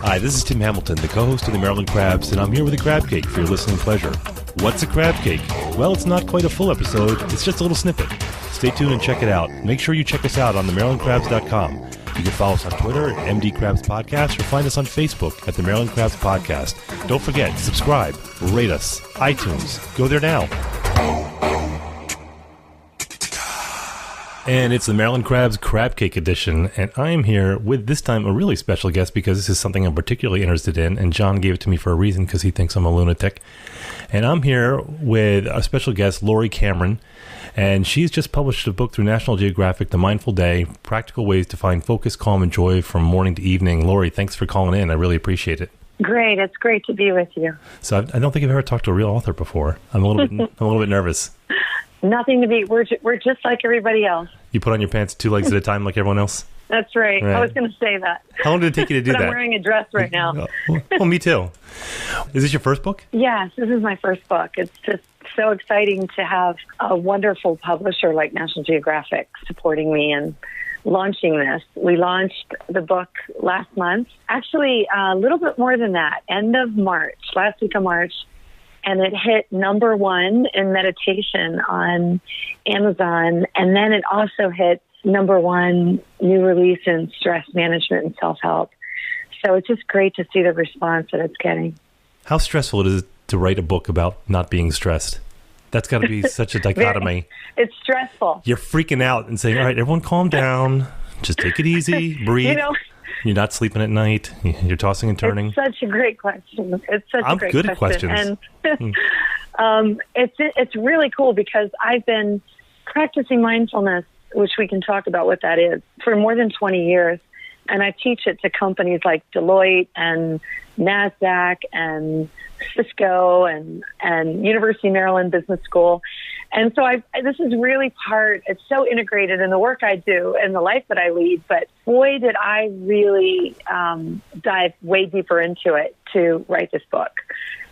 Hi, this is Tim Hamilton, the co-host of the Maryland Crabs, and I'm here with a crabcake for your listening pleasure. What's a crabcake? Well, it's not quite a full episode, it's just a little snippet. Stay tuned and check it out. Make sure you check us out on themarylandcrabs.com. You can follow us on Twitter at MD Crabs Podcast or find us on Facebook at the Maryland Crabs Podcast. Don't forget, subscribe, rate us, iTunes. Go there now. And it's the Maryland Crabs Crabcake Edition, and I am here with, this time, a really special guest because this is something I'm particularly interested in, and John gave it to me for a reason because he thinks I'm a lunatic. And I'm here with a special guest, Laurie Cameron, and she's just published a book through National Geographic, The Mindful Day, Practical Ways to Find Focus, Calm, and Joy from Morning to Evening. Laurie, thanks for calling in. I really appreciate it. Great. It's great to be with you. So I don't think I've ever talked to a real author before. I'm a little bit nervous. Nothing to be. We're just like everybody else. You put on your pants 2 legs at a time like everyone else? That's right. I was going to say that. How long did it take you to do but that? I'm wearing a dress right now. Well, me too. Is this your first book? Yes, this is my first book. It's just so exciting to have a wonderful publisher like National Geographic supporting me and launching this. We launched the book last month. Actually, a little bit more than that. End of March, last week of March. And it hit #1 in meditation on Amazon. And then it also hit #1 new release in stress management and self-help. So it's just great to see the response that it's getting. How stressful is it to write a book about not being stressed? That's got to be such a dichotomy. It's stressful. You're freaking out and saying, all right, everyone calm down. Just take it easy. Breathe. You're not sleeping at night. You're tossing and turning. It's such a great question. I'm good at questions. And it's really cool because I've been practicing mindfulness, which we can talk about what that is, for more than 20 years. And I teach it to companies like Deloitte and NASDAQ and Cisco and University of Maryland Business School. And so this is really it's so integrated in the work I do and the life that I lead. But boy, did I really dive way deeper into it to write this book.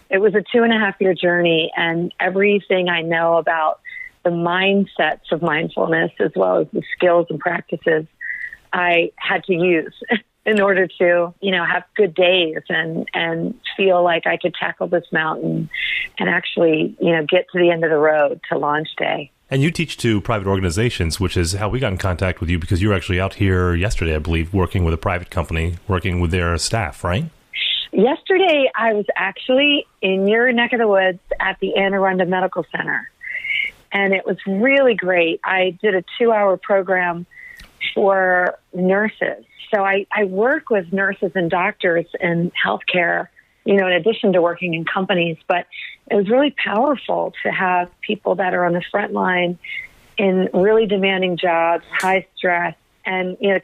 It was a 2.5-year journey, and everything I know about the mindsets of mindfulness, as well as the skills and practices I had to use in order to, have good days and feel like I could tackle this mountain and actually, get to the end of the road to launch day. And you teach to private organizations, which is how we got in contact with you, because you were actually out here yesterday, I believe, working with a private company, working with their staff, right? Yesterday, I was actually in your neck of the woods at the Anne Arundel Medical Center, and it was really great. I did a 2-hour program for nurses. So I work with nurses and doctors in healthcare, in addition to working in companies. But it was really powerful to have people that are on the front line in really demanding jobs, high stress, and it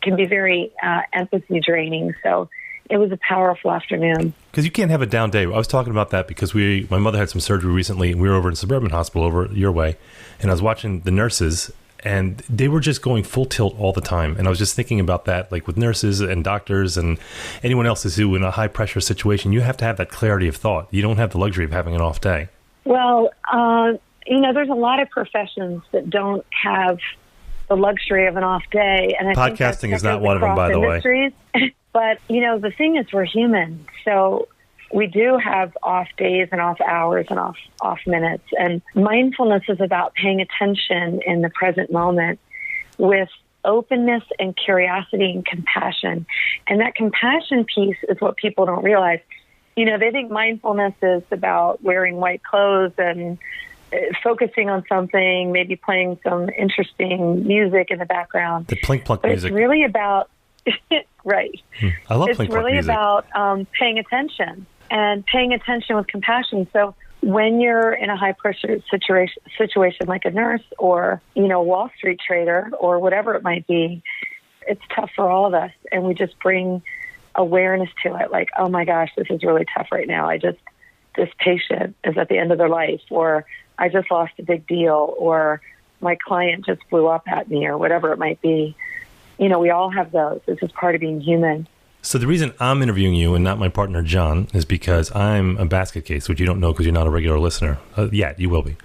can be very empathy draining. So it was a powerful afternoon. Because you can't have a down day. I was talking about that because my mother had some surgery recently, and we were over in Suburban Hospital over your way, and I was watching the nurses. And they were just going full tilt all the time. And I was just thinking about that, like with nurses and doctors and anyone else who in a high-pressure situation, you have to have that clarity of thought. You don't have the luxury of having an off day. Well, there's a lot of professions that don't have the luxury of an off day. And podcasting is not one of them, by the way. But, the thing is we're human. So we do have off days and off hours and off minutes. And mindfulness is about paying attention in the present moment with openness and curiosity and compassion. And that compassion piece is what people don't realize. They think mindfulness is about wearing white clothes and focusing on something, maybe playing some interesting music in the background. The plink-plunk music. It's really about, right. I love plink-plunk music. It's really about paying attention. And paying attention with compassion. So when you're in a high-pressure situation like a nurse or, a Wall Street trader or whatever it might be, it's tough for all of us. And we just bring awareness to it. Like, oh, my gosh, this is really tough right now. This patient is at the end of their life, or I just lost a big deal, or my client just blew up at me, or whatever it might be. We all have those. This is part of being human. So the reason I'm interviewing you and not my partner, John, is because I'm a basket case, which you don't know because you're not a regular listener. Yet, you will be.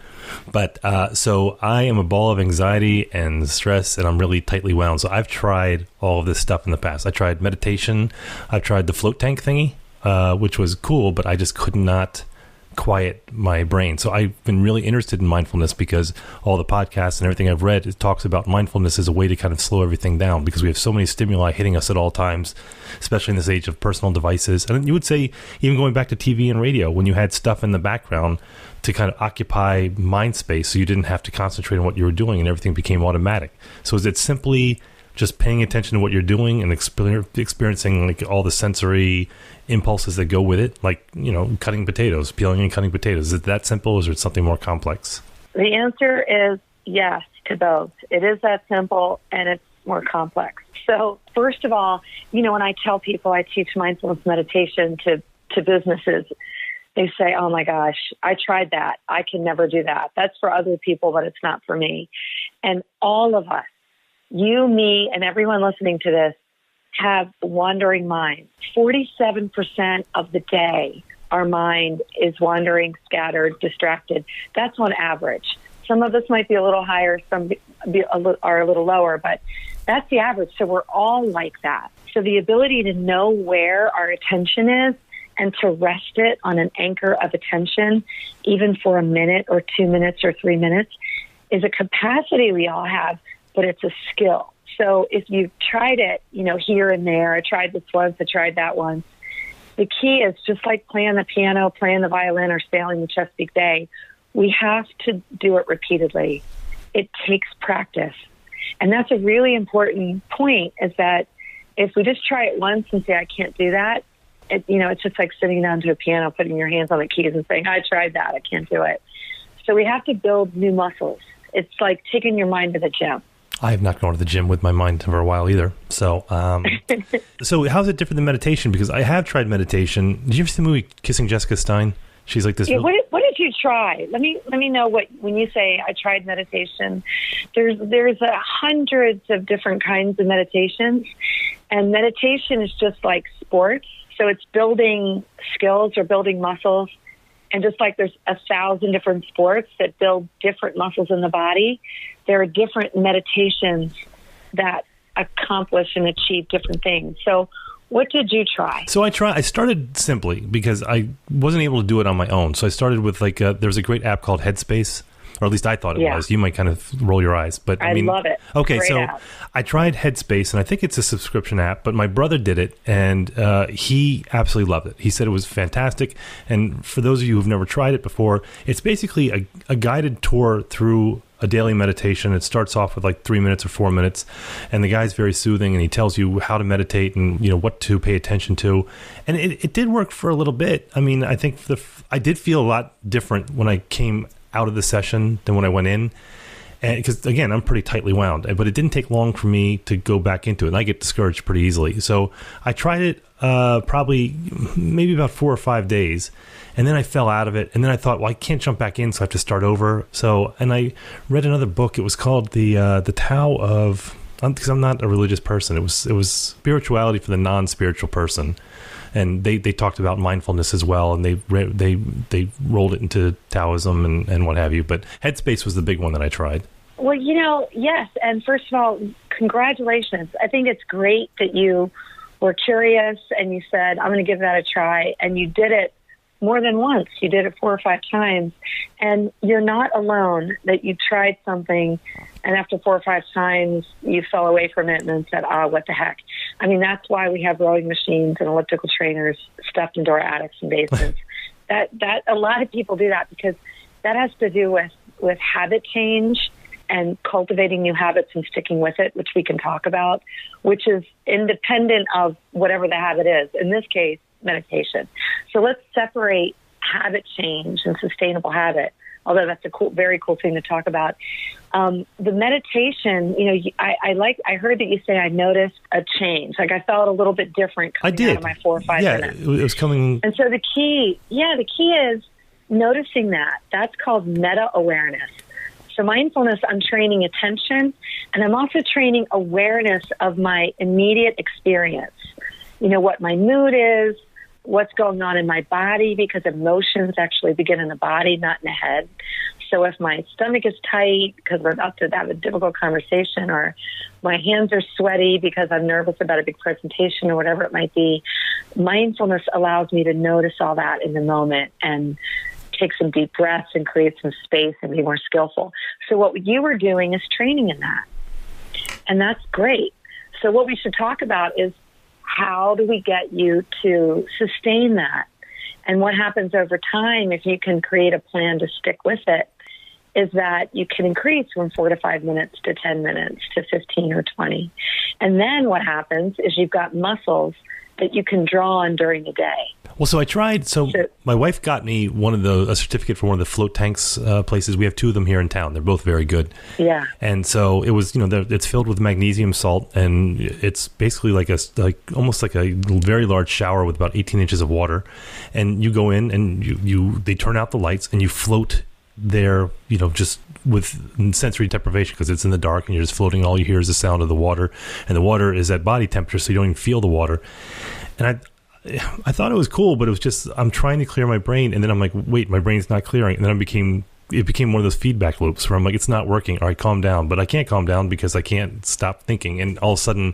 But so I am a ball of anxiety and stress, and I'm really tightly wound. So I've tried all of this stuff in the past. I tried meditation. I've tried the float tank thingy, which was cool, but I just could not quiet my brain. So I've been really interested in mindfulness because all the podcasts and everything I've read, it talks about mindfulness as a way to kind of slow everything down, because we have so many stimuli hitting us at all times, especially in this age of personal devices. And you would say, even going back to TV and radio, when you had stuff in the background to kind of occupy mind space so you didn't have to concentrate on what you were doing and everything became automatic. So is it simply just paying attention to what you're doing and experiencing like all the sensory impulses that go with it, like, you know, cutting potatoes, peeling and cutting potatoes? Is it that simple, or is it something more complex? The answer is yes to both. It is that simple, and it's more complex. So first of all, you know, when I tell people I teach mindfulness meditation to businesses, they say, oh my gosh, I tried that. I can never do that. That's for other people, but it's not for me. And all of us, you, me, and everyone listening to this, have wandering minds. 47% of the day, our mind is wandering, scattered, distracted. That's on average. Some of us might be a little higher, some are a little lower, but that's the average. So we're all like that. So the ability to know where our attention is and to rest it on an anchor of attention, even for a minute or 2 minutes or 3 minutes, is a capacity we all have, but it's a skill. So if you've tried it, you know, here and there, I tried this once, I tried that once, the key is just like playing the piano, playing the violin, or sailing the Chesapeake Bay, we have to do it repeatedly. It takes practice. And that's a really important point, is that if we just try it once and say, I can't do that, it's just like sitting down to a piano, putting your hands on the keys and saying, I tried that, I can't do it. So we have to build new muscles. It's like taking your mind to the gym. I have not gone to the gym with my mind for a while either. So, so how's it different than meditation? Because I have tried meditation. Did you ever see the movie Kissing Jessica Stein? She's like this. Yeah, what did you try? Let me know when you say I tried meditation. There's hundreds of different kinds of meditations, and meditation is just like sports. So it's building skills or building muscles. And just like there's 1,000 different sports that build different muscles in the body, there are different meditations that accomplish and achieve different things. So what did you try? So I started simply because I wasn't able to do it on my own. So I started with there's a great app called Headspace, or at least I thought it was. You might kind of roll your eyes, but I mean, love it. Okay, great so app. I tried Headspace, and I think it's a subscription app, but my brother did it, and he absolutely loved it. He said it was fantastic. And for those of you who've never tried it before, it's basically a guided tour through a daily meditation. It starts off with like 3 minutes or 4 minutes, and the guy's very soothing, and he tells you how to meditate and, you know, what to pay attention to. And it did work for a little bit. I mean, I think I did feel a lot different when I came out of the session than when I went in, and because again, I'm pretty tightly wound, but it didn't take long for me to go back into it, and I get discouraged pretty easily. So I tried it probably maybe about 4 or 5 days, and then I fell out of it, and then I thought, well, I can't jump back in, so I have to start over. So, and I read another book. It was called the Tao of, because I'm not a religious person. It was spirituality for the non-spiritual person. And they talked about mindfulness as well, and they rolled it into Taoism and what have you. But Headspace was the big one that I tried. Well, you know, yes. And first of all, congratulations. I think it's great that you were curious and you said, I'm going to give that a try. And you did it more than once. You did it 4 or 5 times. And you're not alone that you tried something, and after 4 or 5 times, you fell away from it and then said, what the heck? I mean, that's why we have rowing machines and elliptical trainers stuffed into our attics and basements. that a lot of people do that because that has to do with habit change and cultivating new habits and sticking with it, which we can talk about, which is independent of whatever the habit is. In this case, meditation. So let's separate habit change and sustainable habit, although that's a very cool thing to talk about. The meditation, you know, I heard that you say I noticed a change. Like I felt a little bit different coming out of my 4 or 5 minutes. Yeah, it was coming. And so the key is noticing that. That's called meta-awareness. So mindfulness, I'm training attention, and I'm also training awareness of my immediate experience. You know, what my mood is, what's going on in my body, because emotions actually begin in the body, not in the head. So if my stomach is tight because we're about to have a difficult conversation, or my hands are sweaty because I'm nervous about a big presentation or whatever it might be, mindfulness allows me to notice all that in the moment and take some deep breaths and create some space and be more skillful. So what you were doing is training in that. And that's great. So what we should talk about is, how do we get you to sustain that? And what happens over time, if you can create a plan to stick with it, is that you can increase from 4 to 5 minutes to 10 minutes to 15 or 20. And then what happens is you've got muscles that you can draw on during the day. Well, so I tried. So my wife got me a certificate for one of the float tanks places. We have 2 of them here in town. They're both very good. Yeah. And so it was, it's filled with magnesium salt, and it's basically almost like a very large shower with about 18 inches of water. And you go in and they turn out the lights and you float there, just with sensory deprivation, because it's in the dark and you're just floating. All you hear is the sound of the water, and the water is at body temperature, so you don't even feel the water. And I thought it was cool, but it was just, I'm trying to clear my brain, and then I'm like, wait, my brain's not clearing. And then it became one of those feedback loops where I'm like, it's not working. All right, calm down. But I can't calm down because I can't stop thinking. And all of a sudden,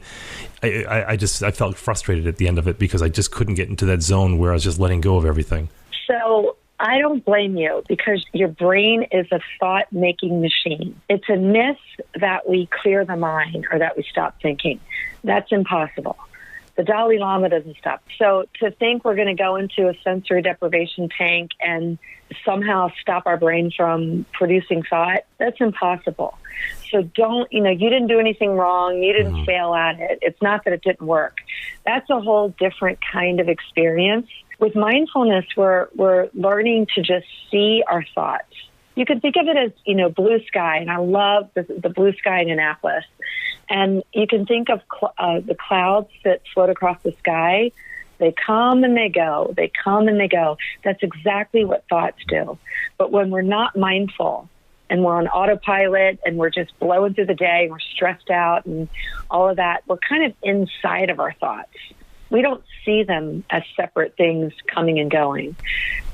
I felt frustrated at the end of it because I just couldn't get into that zone where I was just letting go of everything. So I don't blame you, because your brain is a thought-making machine. It's a myth that we clear the mind or that we stop thinking. That's impossible. The Dalai Lama doesn't stop. So to think we're going to go into a sensory deprivation tank and somehow stop our brain from producing thought, that's impossible. So you didn't do anything wrong. You didn't fail at it. It's not that it didn't work. That's a whole different kind of experience. With mindfulness, we're learning to just see our thoughts. You can think of it as, blue sky, and I love the blue sky in Annapolis. And you can think of the clouds that float across the sky. They come and they go. They come and they go. That's exactly what thoughts do. But when we're not mindful and we're on autopilot and we're just blowing through the day and we're stressed out and all of that, we're kind of inside of our thoughts. We don't see them as separate things coming and going.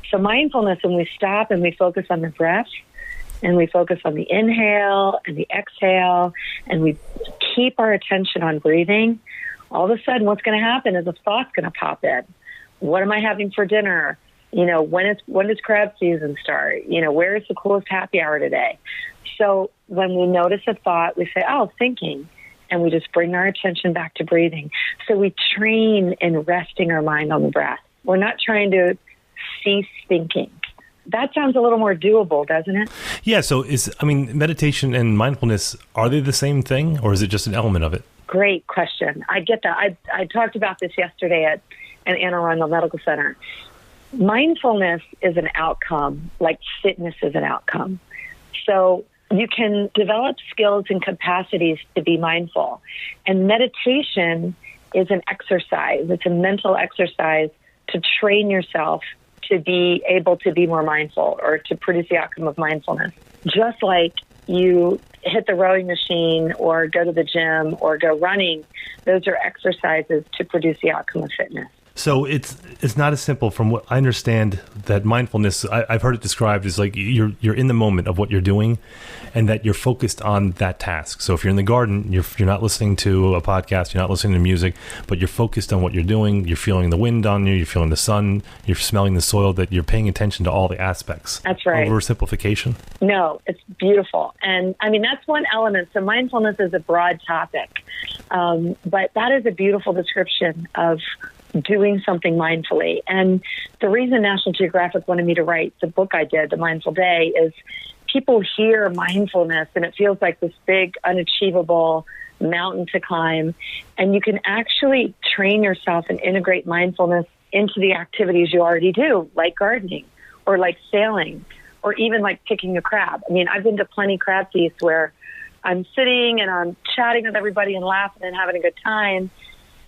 So mindfulness, when we stop and we focus on the breath, and we focus on the inhale and the exhale, and we keep our attention on breathing, all of a sudden what's going to happen is a thought's going to pop in. What am I having for dinner? When does crab season start? Where is the coolest happy hour today? So when we notice a thought, we say, thinking, and we just bring our attention back to breathing. So we train in resting our mind on the breath. We're not trying to cease thinking. That sounds a little more doable, doesn't it? Yeah. So meditation and mindfulness, are they the same thing, or is it just an element of it? Great question. I get that. I talked about this yesterday at Anne Arundel Medical Center. Mindfulness is an outcome, like fitness is an outcome. So you can develop skills and capacities to be mindful. And meditation is an exercise. It's a mental exercise to train yourself to be able to be more mindful or to produce the outcome of mindfulness. Just like you hit the rowing machine or go to the gym or go running, those are exercises to produce the outcome of fitness. So it's not as simple. From what I understand, that mindfulness, I've heard it described as like you're in the moment of what you're doing, and that you're focused on that task. So if you're in the garden, you're not listening to a podcast, you're not listening to music, but you're focused on what you're doing. You're feeling the wind on you, you're feeling the sun, you're smelling the soil. That you're paying attention to all the aspects. That's right. Oversimplification? No, it's beautiful, and that's one element. So mindfulness is a broad topic, but that is a beautiful description of doing something mindfully. And the reason National Geographic wanted me to write the book I did, The Mindful Day, is people hear mindfulness and it feels like this big, unachievable mountain to climb. And you can actually train yourself and integrate mindfulness into the activities you already do, like gardening or like sailing or even like picking a crab. I've been to plenty crab feasts where I'm sitting and I'm chatting with everybody and laughing and having a good time.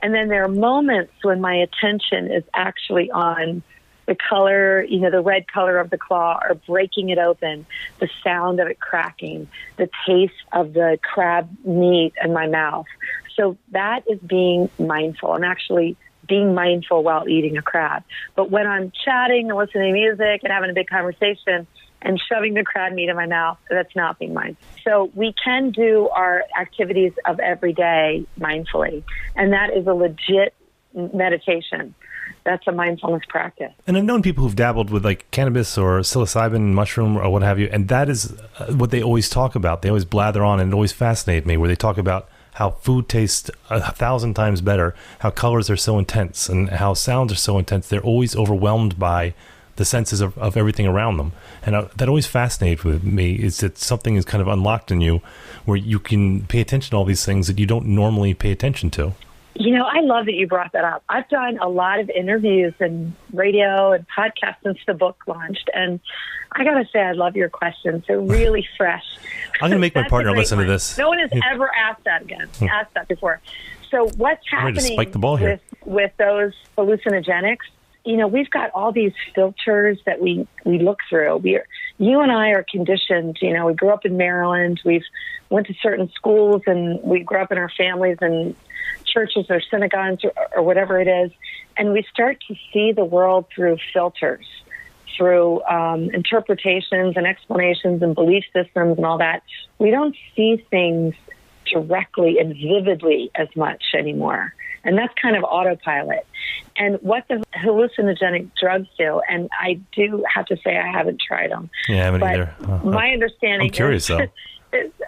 And then there are moments when my attention is actually on the color, the red color of the claw, or breaking it open, the sound of it cracking, the taste of the crab meat in my mouth. So that is being mindful. I'm actually being mindful while eating a crab. But when I'm chatting and listening to music and having a big conversation, and shoving the crab meat in my mouth. That's not being mindful. So we can do our activities of every day mindfully, and that is a legit meditation. That's a mindfulness practice. And I've known people who've dabbled with like cannabis or psilocybin, mushroom, or what have you, and that is what they always talk about. They always blather on, and it always fascinates me, where they talk about how food tastes 1,000 times better, how colors are so intense, and how sounds are so intense. They're always overwhelmed by the senses of everything around them. And that always fascinates with me, is that something is kind of unlocked in you where you can pay attention to all these things that you don't normally pay attention to. You know, I love that you brought that up. I've done a lot of interviews and radio and podcasts since the book launched, and I got to say, I love your questions. They're really fresh. I'm going to make my partner listen to this. No one has ever asked that before. So what's happening with those hallucinogenics? You know, we've got all these filters that we look through. You and I are conditioned. You know, we grew up in Maryland. We've went to certain schools, and we grew up in our families and churches or synagogues or whatever it is. And we start to see the world through filters, through interpretations and explanations and belief systems and all that. We don't see things directly and vividly as much anymore. And that's kind of autopilot. And what the hallucinogenic drugs do, and I do have to say I haven't tried them. Yeah, I haven't either. My understanding I'm curious, though.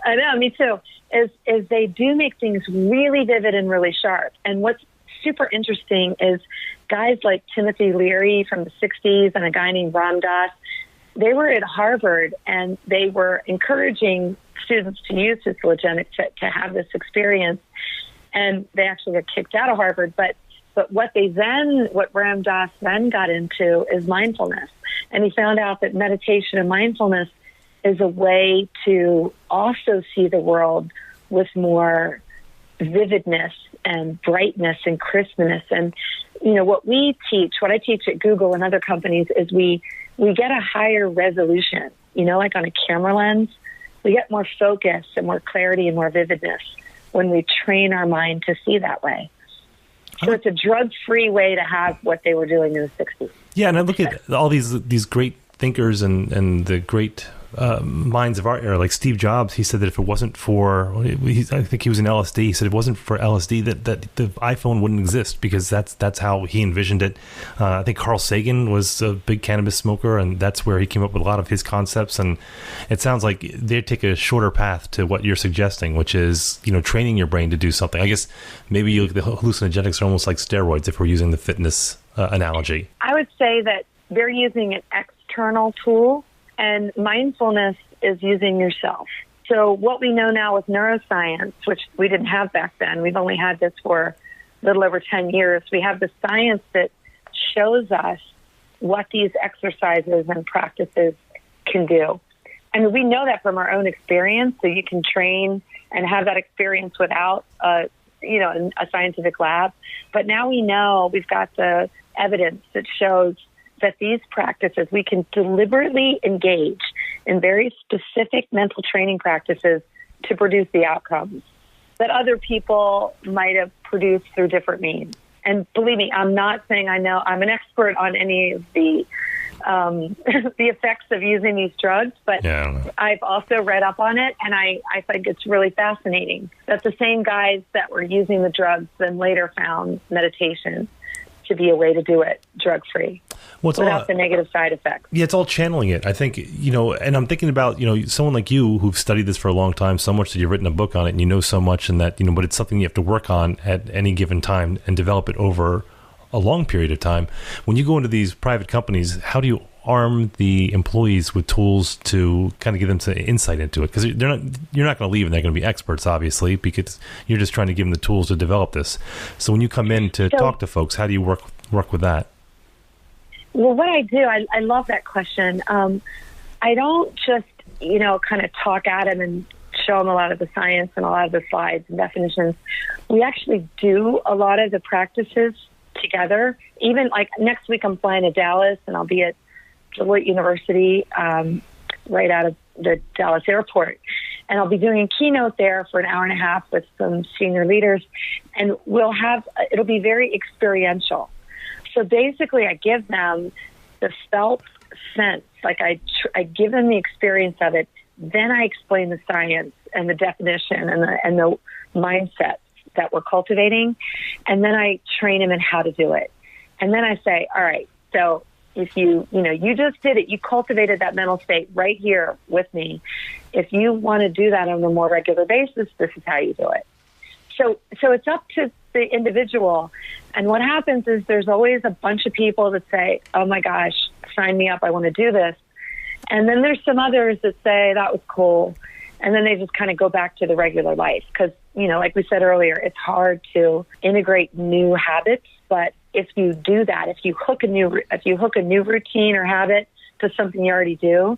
I know, me too, is they do make things really vivid and really sharp. And what's super interesting is guys like Timothy Leary from the 60s and a guy named Ram Dass, they were at Harvard, and they were encouraging students to use hallucinogenics to have this experience. And they actually got kicked out of Harvard. But what Ram Dass then got into is mindfulness. And he found out that meditation and mindfulness is a way to also see the world with more vividness and brightness and crispness. And, you know, what I teach at Google and other companies is we get a higher resolution, you know, like on a camera lens. We get more focus and more clarity and more vividness when we train our mind to see that way. So it's a drug-free way to have what they were doing in the 60s. Yeah, and I look at all these great thinkers and the great minds of our era, like Steve Jobs. He said that if it wasn't for, I think he was in LSD, he said if it wasn't for LSD, that the iPhone wouldn't exist, because that's how he envisioned it. I think Carl Sagan was a big cannabis smoker, and that's where he came up with a lot of his concepts. And it sounds like they take a shorter path to what you're suggesting, which is, you know, training your brain to do something. I guess maybe the hallucinogenics are almost like steroids, if we're using the fitness analogy. I would say that they're using an external tool, and mindfulness is using yourself. So what we know now with neuroscience, which we didn't have back then, we've only had this for a little over 10 years, we have the science that shows us what these exercises and practices can do. And we know that from our own experience, so you can train and have that experience without a scientific lab. But now we know, we've got the evidence that shows that these practices, we can deliberately engage in very specific mental training practices to produce the outcomes that other people might have produced through different means. And believe me, I'm not saying I know I'm an expert on any of the effects of using these drugs, but I've also read up on it, and I think it's really fascinating that the same guys that were using the drugs then later found meditation to be a way to do it drug-free without the negative side effects. Yeah, it's all channeling it. I think, you know, and I'm thinking about, you know, someone like you who've studied this for a long time, so much that you've written a book on it and you know so much, and that, you know, but it's something you have to work on at any given time and develop it over a long period of time. When you go into these private companies, how do you arm the employees with tools to kind of give them some insight into it? Because you're not going to leave and they're going to be experts, obviously, because you're just trying to give them the tools to develop this. So when you come in to talk to folks, how do you work with that? Well, what I do, I love that question. I don't just, you know, kind of talk at them and show them a lot of the science and a lot of the slides and definitions. We actually do a lot of the practices together. Even like next week, I'm flying to Dallas, and I'll be at Deloitte University, right out of the Dallas airport. And I'll be doing a keynote there for an hour and a half with some senior leaders. And it'll be very experiential. So basically I give them the felt sense. Like I give them the experience of it. Then I explain the science and the definition and the mindset that we're cultivating. And then I train them in how to do it. And then I say, all right, so if you just did it, you cultivated that mental state right here with me. If you want to do that on a more regular basis, this is how you do it. So it's up to the individual. And what happens is there's always a bunch of people that say, oh my gosh, sign me up, I want to do this. And then there's some others that say, that was cool. And then they just kind of go back to the regular life. Because, like we said earlier, it's hard to integrate new habits. But if you do that, if you hook a new routine or habit to something you already do,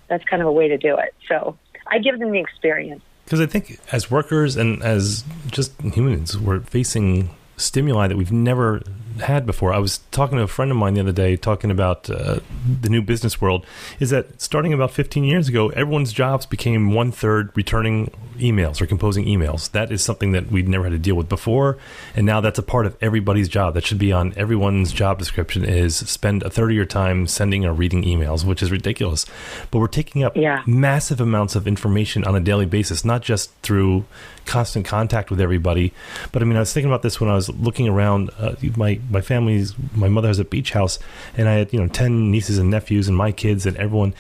that's kind of a way to do it. So I give them the experience. Because I think as workers and as just humans, we're facing stimuli that we've never had before. I was talking to a friend of mine the other day, talking about the new business world, is that starting about 15 years ago, everyone's jobs became 1/3 returning emails or composing emails. That is something that we'd never had to deal with before. And now that's a part of everybody's job. That should be on everyone's job description, is spend a third of your time sending or reading emails, which is ridiculous. But we're taking up massive amounts of information on a daily basis, not just through constant contact with everybody. But I was thinking about this when I was looking around my mother has a beach house, and I had 10 nieces and nephews and my kids and everyone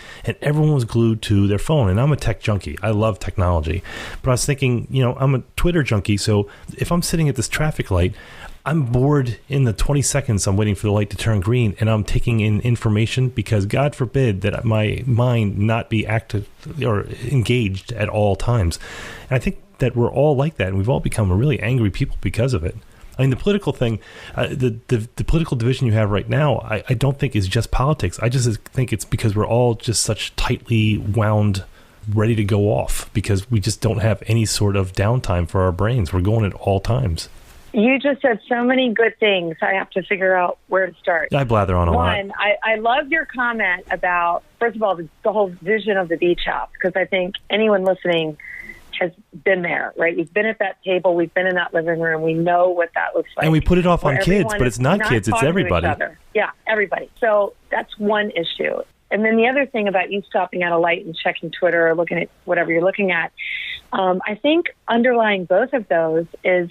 was glued to their phone. And I'm a tech junkie. I love technology. But I was thinking, I'm a Twitter junkie. So if I'm sitting at this traffic light, I'm bored in the 20 seconds I'm waiting for the light to turn green, and I'm taking in information because God forbid that my mind not be active or engaged at all times. And I think that we're all like that, and we've all become a really angry people because of it. The political thing, the political division you have right now, I don't think is just politics. I just think it's because we're all just such tightly wound, ready to go off, because we just don't have any sort of downtime for our brains. We're going at all times. You just said so many good things. I have to figure out where to start. I blather on a lot. One, I love your comment about, first of all, the whole vision of the beach house, because I think anyone listening has been there, right? We've been at that table. We've been in that living room. We know what that looks like. And we put it off on kids, but it's not kids. It's everybody. Yeah, everybody. So that's one issue. And then the other thing about you stopping at a light and checking Twitter or looking at whatever you're looking at, I think underlying both of those is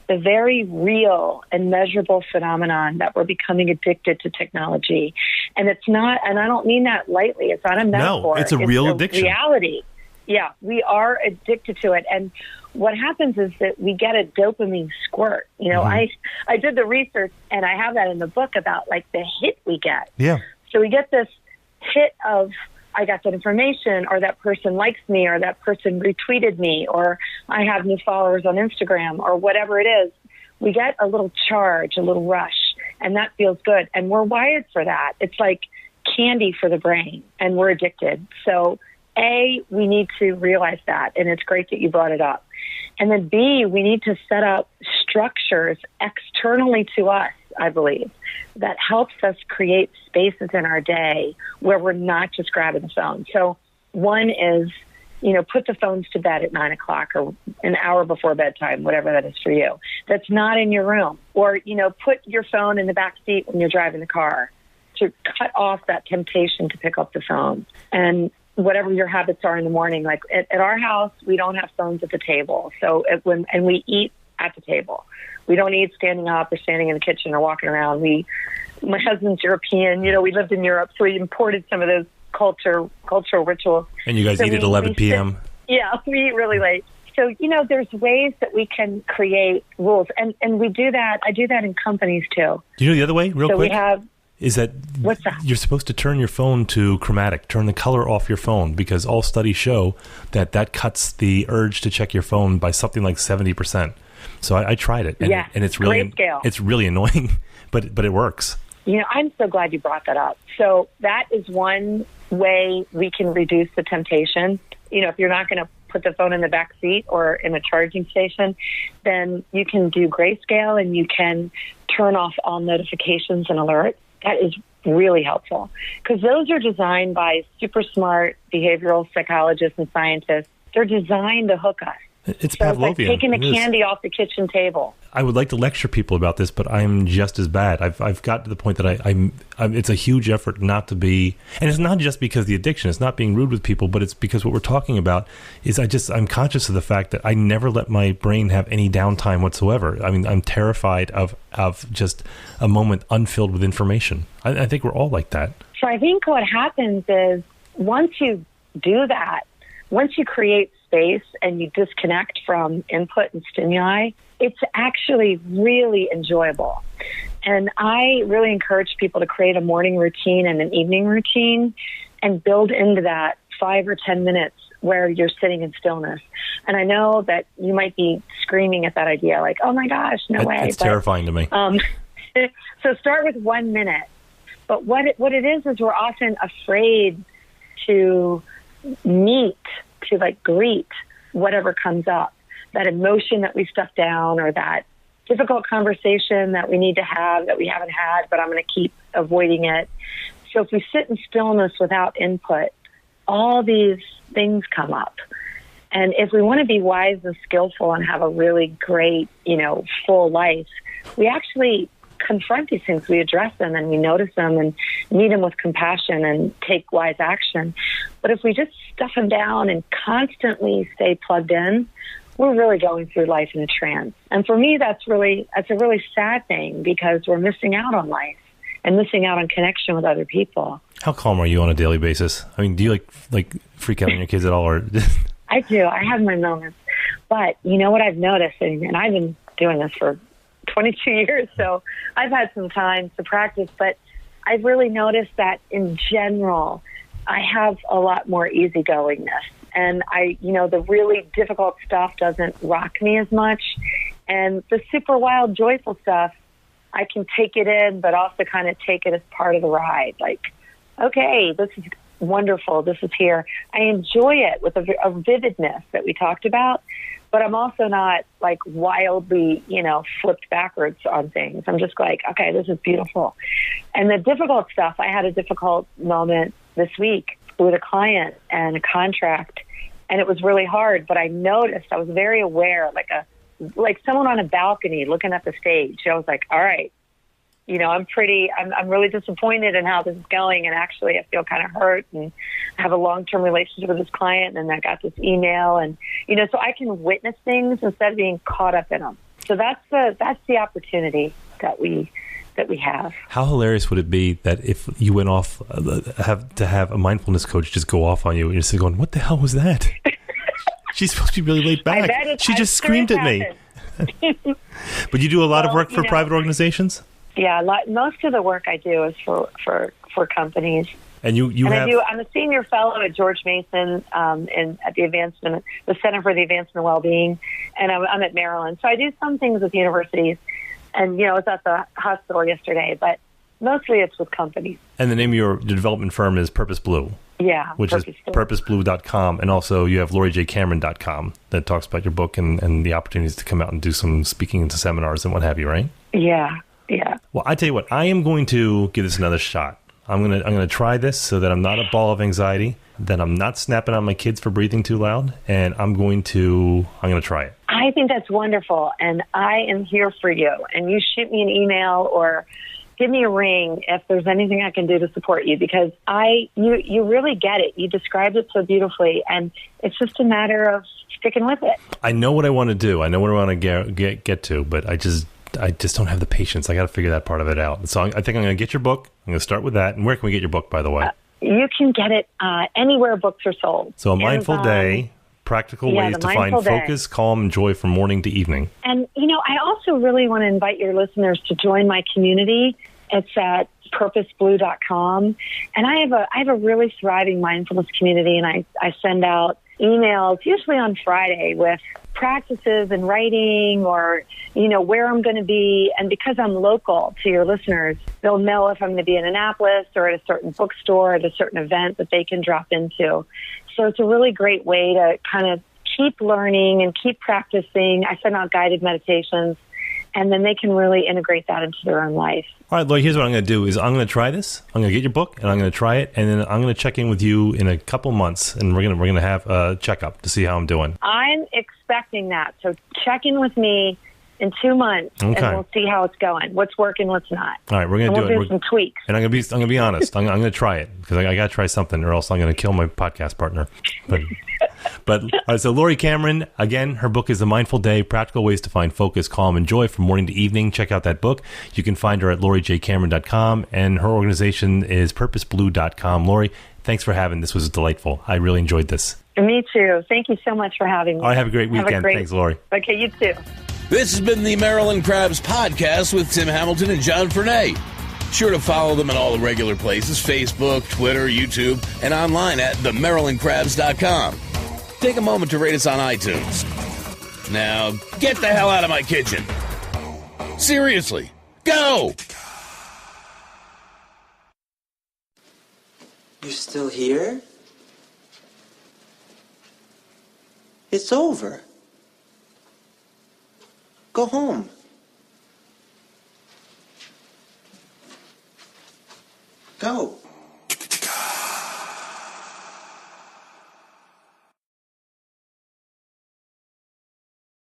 the very real and measurable phenomenon that we're becoming addicted to technology. And it's not, and I don't mean that lightly. It's not a metaphor. No, it's a real addiction. Reality. Yeah, we are addicted to it. And what happens is that we get a dopamine squirt. I did the research, and I have that in the book about like the hit we get. Yeah. So we get this hit of, I got that information, or that person likes me, or that person retweeted me, or I have new followers on Instagram, or whatever it is. We get a little charge, a little rush, and that feels good. And we're wired for that. It's like candy for the brain, and we're addicted. So A, we need to realize that, and it's great that you brought it up. And then B, we need to set up structures externally to us, I believe, that helps us create spaces in our day where we're not just grabbing the phone. So one is, put the phones to bed at 9 o'clock or an hour before bedtime, whatever that is for you. That's not in your room. Or, put your phone in the back seat when you're driving the car to cut off that temptation to pick up the phone. And whatever your habits are in the morning, like at our house, we don't have phones at the table. So and we eat at the table. We don't eat standing up or standing in the kitchen or walking around. My husband's European. We lived in Europe, so we imported some of those cultural rituals. And you guys eat at 11 p.m.? Yeah, we eat really late. So, there's ways that we can create rules. And we do that. I do that in companies, too. Do you know the other way, real quick? We have... Is that what's that? You're supposed to turn your phone to chromatic, turn the color off your phone, because all studies show that cuts the urge to check your phone by something like 70%. So I tried it, and it's really it's really annoying, but it works. I'm so glad you brought that up. So that is one way we can reduce the temptation. If you're not going to put the phone in the back seat or in a charging station, then you can do grayscale and you can turn off all notifications and alerts. That is really helpful, because those are designed by super smart behavioral psychologists and scientists. They're designed to hook us. It's so Pavlovian. It's like taking the candy off the kitchen table. I would like to lecture people about this, but I'm just as bad. I've got to the point that I'm it's a huge effort not to be, and it's not just because of the addiction. It's not being rude with people, but it's because what we're talking about is I'm conscious of the fact that I never let my brain have any downtime whatsoever. I mean, I'm terrified of just a moment unfilled with information. I think we're all like that. So I think what happens is once you do that, once you create space and you disconnect from input and stimuli, it's actually really enjoyable. And I really encourage people to create a morning routine and an evening routine and build into that 5 or 10 minutes where you're sitting in stillness. And I know that you might be screaming at that idea like, oh my gosh, no way. It's terrifying to me. So start with 1 minute. But what it is we're often afraid to meet, to like greet whatever comes up, that emotion that we stuff down or that difficult conversation that we need to have that we haven't had, but I'm going to keep avoiding it. So if we sit in stillness without input, all these things come up. And if we want to be wise and skillful and have a really great, full life, we actually confront these things, we address them and we notice them and meet them with compassion and take wise action. But if we just stuff them down and constantly stay plugged in, we're really going through life in a trance. And for me, that's a really sad thing because we're missing out on life and missing out on connection with other people. How calm are you on a daily basis? I mean, do you like freak out on your kids at all? Or I do. I have my moments. But you know what I've noticed, and I've been doing this for 22 years, so I've had some time to practice, but I've really noticed that in general, I have a lot more easygoingness. And the really difficult stuff doesn't rock me as much. And the super wild, joyful stuff, I can take it in, but also kind of take it as part of the ride. Like, okay, this is wonderful. This is here. I enjoy it with a vividness that we talked about, but I'm also not like wildly, flipped backwards on things. I'm just like, okay, this is beautiful. And the difficult stuff, I had a difficult moment this week with a client and a contract, and it was really hard, but I noticed, I was very aware, like someone on a balcony looking at the stage. I was like, all right, I'm really disappointed in how this is going. And actually I feel kind of hurt and have a long-term relationship with this client. And I got this email and, so I can witness things instead of being caught up in them. So that's the opportunity that we have. How hilarious would it be that if you went off, have a mindfulness coach just go off on you and you're just going, what the hell was that? She's supposed to be really laid back. She just screamed at me. But you do a lot of work for private organizations? Yeah, most of the work I do is for companies. And I'm a senior fellow at George Mason at the Center for the Advancement of Wellbeing, and I'm at Maryland. So I do some things with universities, and I was at the hospital yesterday, but mostly it's with companies. And the name of your development firm is PurposeBlue. Yeah, which is PurposeBlue.com, and also you have LaurieCameron.com that talks about your book and the opportunities to come out and do some speaking into seminars and what have you, right? Yeah. Well, I tell you what, I am going to give this another shot. I'm gonna try this so that I'm not a ball of anxiety, that I'm not snapping on my kids for breathing too loud, and I'm gonna try it. I think that's wonderful, and I am here for you. And you shoot me an email or give me a ring if there's anything I can do to support you, because you really get it. You described it so beautifully, and it's just a matter of sticking with it. I know what I want to do. I know what I want to get to, but I just don't have the patience. I got to figure that part of it out. So I think I'm going to get your book. I'm going to start with that. And where can we get your book, by the way? You can get it anywhere books are sold. So A Mindful Day, Practical Ways to Find Focus, Calm, and Joy from Morning to Evening. And, I also really want to invite your listeners to join my community. It's at PurposeBlue.com. And I have a really thriving mindfulness community, and I send out emails, usually on Friday, with practices and writing or, where I'm going to be. And because I'm local to your listeners, they'll know if I'm going to be in Annapolis or at a certain bookstore at a certain event that they can drop into. So it's a really great way to kind of keep learning and keep practicing. I send out guided meditations and then they can really integrate that into their own life. All right, Laurie, here's what I'm going to do is I'm going to try this. I'm going to get your book, and I'm going to try it, and then I'm going to check in with you in a couple months, and we're going to have a checkup to see how I'm doing. I'm expecting that. So check in with me in 2 months, and we'll see how it's going. What's working, what's not. All right, we're going to do it. We'll do some tweaks. And I'm going to be honest. I'm going to try it because I got to try something, or else I'm going to kill my podcast partner. But all right, so Laurie Cameron, again, her book is The Mindful Day, Practical Ways to Find Focus, Calm, and Joy from Morning to Evening. Check out that book. You can find her at lauriejcameron.com, and her organization is purposeblue.com. Laurie, thanks for having this. Was delightful. I really enjoyed this. Me too. Thank you so much for having me. All right, have a great weekend. Thanks, Laurie. Okay, you too. This has been the Maryland Crabs podcast with Tim Hamilton and John Fernay. Sure to follow them at all the regular places, Facebook, Twitter, YouTube, and online at themarylandcrabs.com. Take a moment to rate us on iTunes. Now, get the hell out of my kitchen. Seriously, go! You're still here? It's over. Go home.